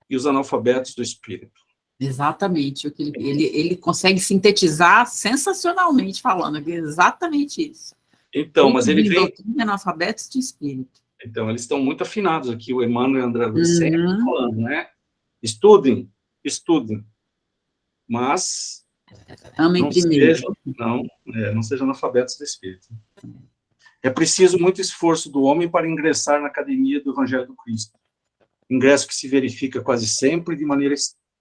e os analfabetos do espírito. Exatamente. Ele consegue sintetizar sensacionalmente falando, exatamente isso. Então, mas ele vem... analfabetos de espírito. Então, eles estão muito afinados aqui, o Emmanuel e o André Luiz sempre falando, né? Estudem, mas amem primeiro. Não sejam analfabetos do espírito. É preciso muito esforço do homem para ingressar na academia do Evangelho do Cristo. Ingresso que se verifica quase sempre de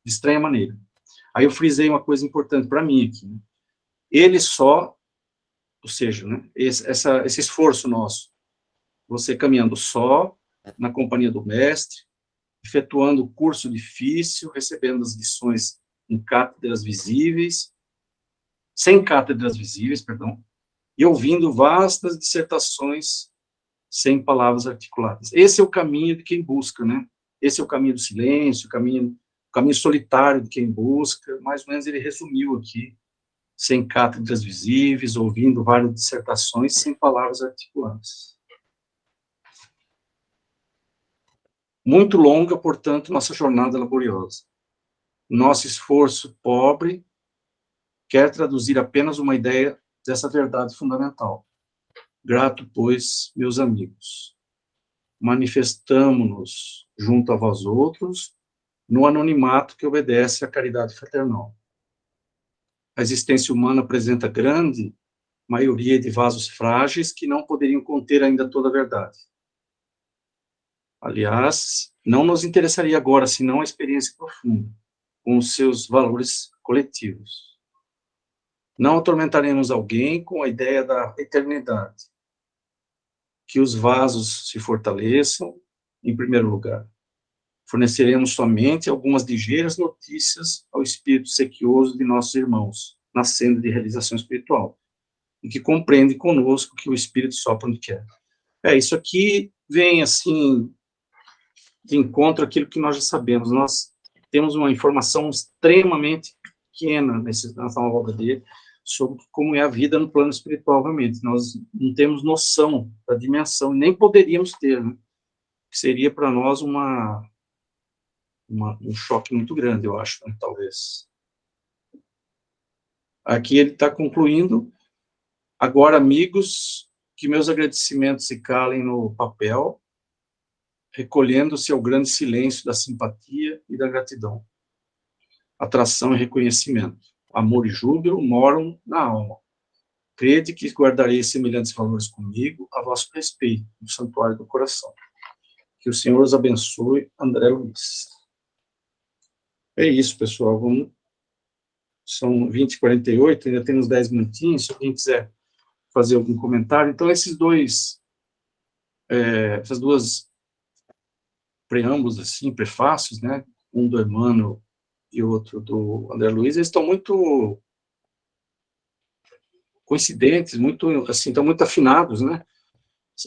estranha maneira. Aí eu frisei uma coisa importante para mim aqui. Né? Ou seja, né, esse esforço nosso, você caminhando só, na companhia do mestre, efetuando o curso difícil, recebendo as lições em cátedras visíveis, sem cátedras visíveis, perdão, e ouvindo vastas dissertações sem palavras articuladas. Esse é o caminho de quem busca, né? Esse é o caminho do silêncio, o caminho solitário de quem busca. Mais ou menos ele resumiu aqui, sem cátedras visíveis, ouvindo várias dissertações sem palavras articuladas. Muito longa, portanto, nossa jornada laboriosa. Nosso esforço pobre quer traduzir apenas uma ideia dessa verdade fundamental. Grato, pois, meus amigos, manifestamo-nos junto a vós outros no anonimato que obedece à caridade fraternal. A existência humana apresenta grande maioria de vasos frágeis que não poderiam conter ainda toda a verdade. Aliás, não nos interessaria agora senão a experiência profunda, com os seus valores coletivos. Não atormentaremos alguém com a ideia da eternidade. Que os vasos se fortaleçam, em primeiro lugar. Forneceremos somente algumas ligeiras notícias ao espírito sequioso de nossos irmãos, na senda de realização espiritual, e que compreende conosco que o espírito sopra onde quer. Isso aqui vem, assim, de encontro àquilo que nós já sabemos. Nós temos uma informação extremamente pequena nessa obra dele, sobre como é a vida no plano espiritual, realmente. Nós não temos noção da dimensão, nem poderíamos ter, né? Seria para nós um choque muito grande, eu acho, né? Talvez. Aqui ele está concluindo: agora, amigos, que meus agradecimentos se calem no papel, recolhendo-se ao grande silêncio da simpatia e da gratidão. Atração e reconhecimento. Amor e júbilo moram na alma. Crede que guardarei semelhantes valores comigo a vosso respeito, no santuário do coração. Que o Senhor os abençoe, André Luiz. É isso, pessoal. São 20h48, ainda temos 10 minutinhos, se alguém quiser fazer algum comentário. Então, essas duas preâmbulos, assim, prefácios, né? Um do Emmanuel e outro do André Luiz, eles estão muito coincidentes, estão muito afinados, né?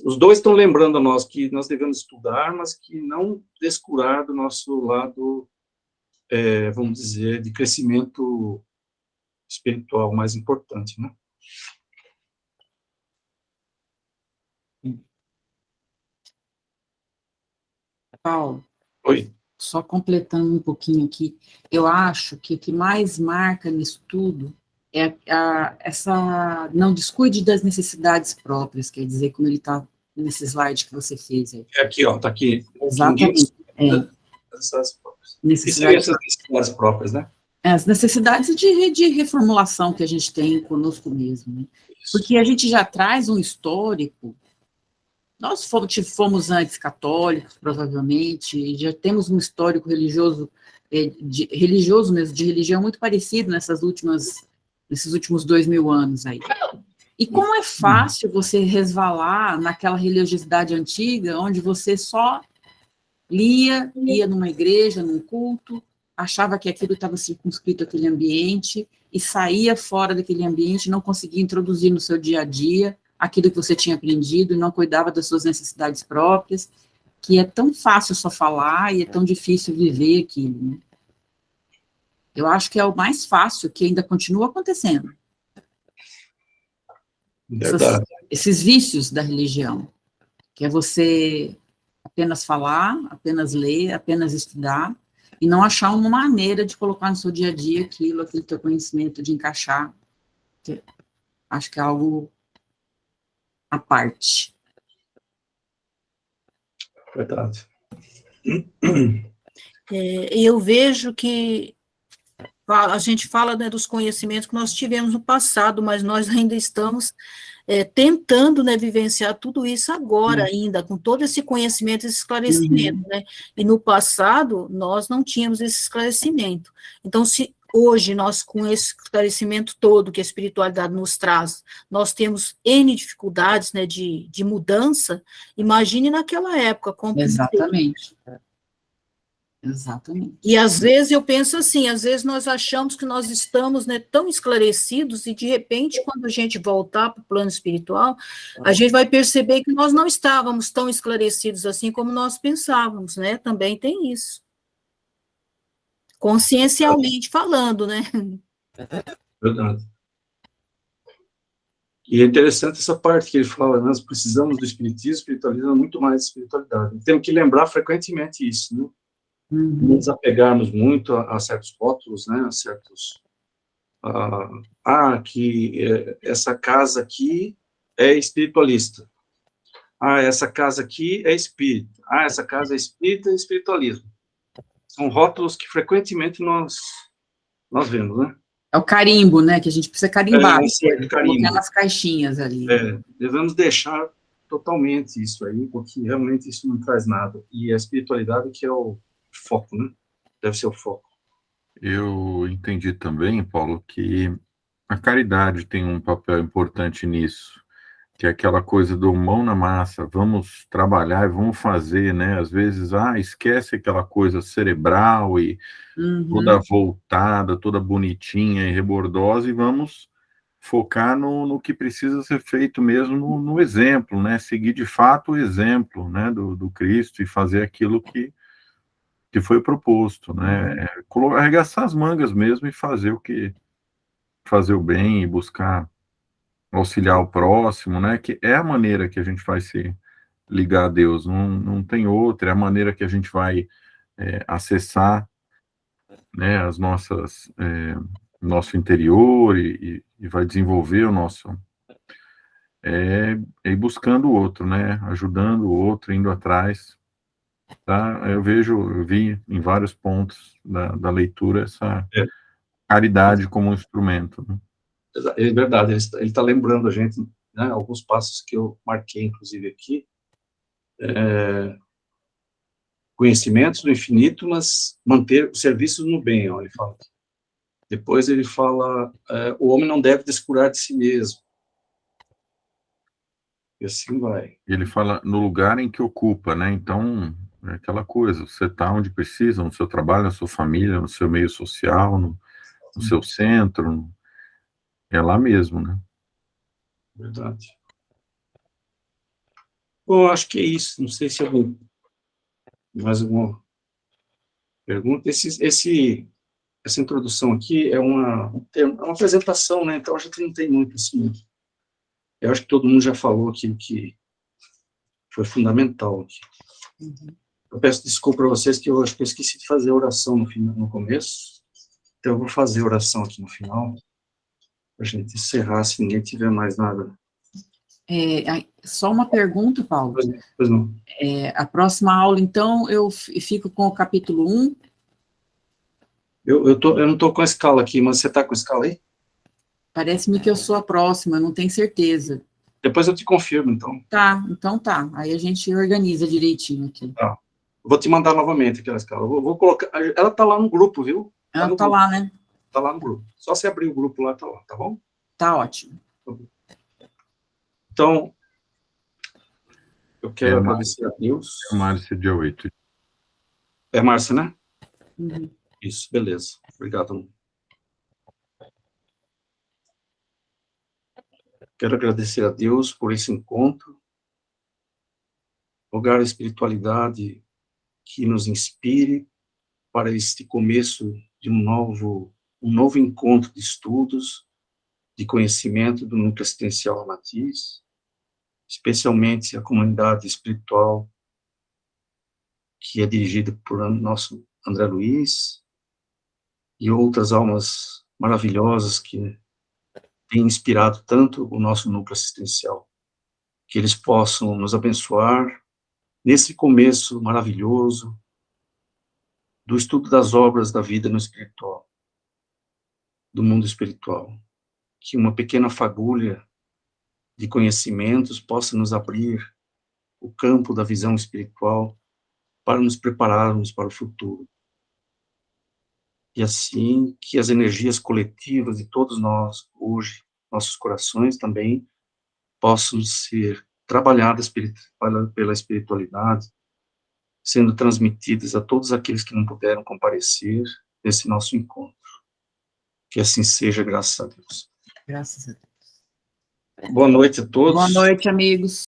Os dois estão lembrando a nós que nós devemos estudar, mas que não descurar do nosso lado, vamos dizer, de crescimento espiritual mais importante, né? Paulo. Oi. Só completando um pouquinho aqui, eu acho que o que mais marca nisso tudo é essa não descuide das necessidades próprias, quer dizer, como ele está nesse slide que você fez aí. É aqui, ó, está aqui. Exatamente. Essas necessidades próprias, né? As necessidades de reformulação que a gente tem conosco mesmo, né? Porque a gente já traz um histórico. Nós fomos antes católicos, provavelmente, já temos um histórico religioso mesmo, de religião muito parecido nesses últimos 2000 anos aí. E como é fácil você resvalar naquela religiosidade antiga, onde você só ia numa igreja, num culto, achava que aquilo estava circunscrito àquele ambiente, e saía fora daquele ambiente, não conseguia introduzir no seu dia a dia aquilo que você tinha aprendido e não cuidava das suas necessidades próprias, que é tão fácil só falar e é tão difícil viver aquilo, né? Eu acho que é o mais fácil, que ainda continua acontecendo. Esses vícios da religião, que é você apenas falar, apenas ler, apenas estudar, e não achar uma maneira de colocar no seu dia a dia aquele teu conhecimento, de encaixar. Acho que é algo à parte. Verdade. Eu vejo que a gente fala, né, dos conhecimentos que nós tivemos no passado, mas nós ainda estamos tentando, né, vivenciar tudo isso agora ainda, com todo esse conhecimento, esse esclarecimento, né? E no passado, nós não tínhamos esse esclarecimento. Então, se hoje, nós, com esse esclarecimento todo que a espiritualidade nos traz, nós temos N dificuldades, né, de mudança, imagine naquela época, como que Exatamente. Exatamente. E às vezes eu penso assim, às vezes nós achamos que nós estamos, né, tão esclarecidos e de repente quando a gente voltar para o plano espiritual, a gente vai perceber que nós não estávamos tão esclarecidos assim como nós pensávamos, né? Também tem isso. Consciencialmente falando, né? Verdade. E é interessante essa parte que ele fala, né? Nós precisamos do espiritismo, espiritualismo, muito mais de espiritualidade. Temos que lembrar frequentemente isso, né? Não desapegarmos muito a certos rótulos, né, a certos, que essa casa aqui é espiritualista, essa casa aqui é espírita, essa casa é espírita e espiritualismo. São rótulos que frequentemente nós vemos, né? É o carimbo, né, que a gente precisa carimbar, colocar nas caixinhas ali. Devemos deixar totalmente isso aí, porque realmente isso não traz nada, e a espiritualidade que é o foco, né? Deve ser o foco. Eu entendi também, Paulo, que a caridade tem um papel importante nisso, que é aquela coisa do mão na massa, vamos trabalhar e vamos fazer, né? Às vezes, esquece aquela coisa cerebral e toda voltada, toda bonitinha e rebordosa, e vamos focar no que precisa ser feito mesmo, no exemplo, né? Seguir de fato o exemplo, né, do Cristo e fazer aquilo que foi proposto, né? Arregaçar as mangas mesmo e fazer o bem e buscar auxiliar o próximo, né? Que é a maneira que a gente vai se ligar a Deus, não tem outra, é a maneira que a gente vai acessar, né, as nossas, nosso interior e vai desenvolver o nosso, e buscando o outro, né? Ajudando o outro, indo atrás. Tá? Eu vi em vários pontos da leitura essa caridade como um instrumento. Né? É verdade, ele está lembrando a gente, né, alguns passos que eu marquei, inclusive, aqui. Conhecimentos do infinito, mas manter os serviços no bem, ó, ele fala. Depois ele fala, o homem não deve descurar de si mesmo. E assim vai. Ele fala no lugar em que ocupa, né? Então, é aquela coisa, você está onde precisa, no seu trabalho, na sua família, no seu meio social, no seu centro, é lá mesmo, né? Verdade. Bom, acho que é isso. Não sei se alguém mais alguma pergunta. Essa introdução aqui é uma apresentação, né? Então a gente não tem muito assim. Eu acho que todo mundo já falou aquilo que foi fundamental aqui. Eu peço desculpa para vocês que eu acho que eu esqueci de fazer a oração no começo. Então eu vou fazer a oração aqui no final, para a gente encerrar, se ninguém tiver mais nada. Só uma pergunta, Paulo. Pois não. A próxima aula, então, eu fico com o capítulo 1. Eu não estou com a escala aqui, mas você está com a escala aí? Parece-me que eu sou a próxima, eu não tenho certeza. Depois eu te confirmo, então. Então tá. Aí a gente organiza direitinho aqui. Tá. Vou te mandar novamente aquela escala. Vou colocar. Ela está lá no grupo, viu? Ela está lá, né? Está lá no grupo. Só você abrir o grupo lá, está lá, tá bom? Tá ótimo. Então, eu quero agradecer a Deus. É Márcia, dia 8. É Márcia, né? Uhum. Isso, beleza. Obrigado. Quero agradecer a Deus por esse encontro, rogar a espiritualidade que nos inspire para este começo de um novo encontro de estudos, de conhecimento do núcleo assistencial Amatiz, especialmente a comunidade espiritual que é dirigida por nosso André Luiz e outras almas maravilhosas que têm inspirado tanto o nosso núcleo assistencial. Que eles possam nos abençoar nesse começo maravilhoso do estudo das obras da vida no espiritual, do mundo espiritual. Que uma pequena fagulha de conhecimentos possa nos abrir o campo da visão espiritual para nos prepararmos para o futuro. e assim que as energias coletivas de todos nós, hoje, nossos corações também, possam ser trabalhadas pela espiritualidade, sendo transmitidas a todos aqueles que não puderam comparecer nesse nosso encontro. Que assim seja, graças a Deus. Graças a Deus. Boa noite a todos. Boa noite, amigos.